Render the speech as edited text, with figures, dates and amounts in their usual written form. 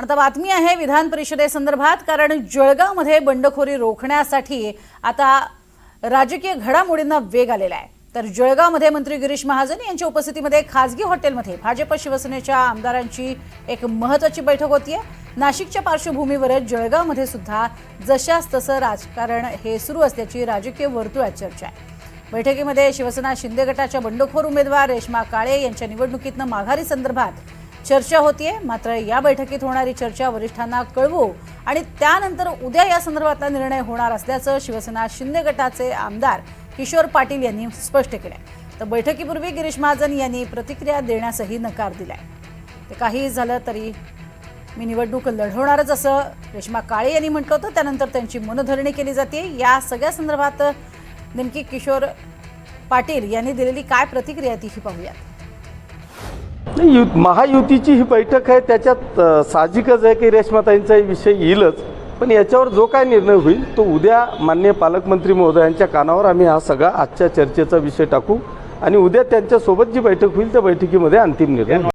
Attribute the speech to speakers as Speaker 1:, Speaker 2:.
Speaker 1: आता बातमी आहे विधान परिषदेसंदर्भात, कारण जळगावमध्ये बंडखोरी रोखण्यासाठी आता राजकीय घडामोडींना वेग आलेला आहे। तर जळगावमध्ये मंत्री गिरीश महाजन यांच्या उपस्थितीमध्ये खासगी हॉटेलमध्ये भाजप शिवसेनेच्या आमदारांची एक महत्त्वाची बैठक होतीये। नाशिकच्या पार्श्वभूमीवरच जळगावमध्ये सुद्धा जशास तसं राजकारण हे सुरू असल्याची राजकीय वर्तुळात चर्चा आहे। बैठकीमध्ये शिवसेना शिंदे गटाच्या बंडखोर उमेदवार रेश्मा काळे यांच्या निवडणुकीतनं माघारी संदर्भात चर्चा होतीये। मात्र या बैठकीत होणारी चर्चा वरिष्ठांना कळवू आणि त्यानंतर उद्या या संदर्भातला निर्णय होणार असल्याचं शिवसेना शिंदे गटाचे आमदार किशोर पाटील यांनी स्पष्ट केलंय। तर बैठकीपूर्वी गिरीश महाजन यांनी प्रतिक्रिया देण्यासही नकार दिलाय। ते काही झालं तरी मी निवडणूक लढवणारच असं रेश्मा काळे यांनी म्हटलं होतं। त्यानंतर त्यांची मनधरणी केली जाते। या सगळ्या संदर्भात नेमकी किशोर पाटील यांनी दिलेली काय प्रतिक्रिया ती पाहूया।
Speaker 2: महायुतीची ही बैठक आहे, त्याच्यात साहजिकच आहे की रेश्माताईंचा विषय येईलच, पण याच्यावर जो काय निर्णय होईल तो उद्या माननीय पालकमंत्री महोदयांच्या कानावर आम्ही हा सगळा आजच्या चर्चेचा विषय टाकू आणि उद्या त्यांच्यासोबत जी बैठक होईल त्या बैठकीमध्ये अंतिम निर्णय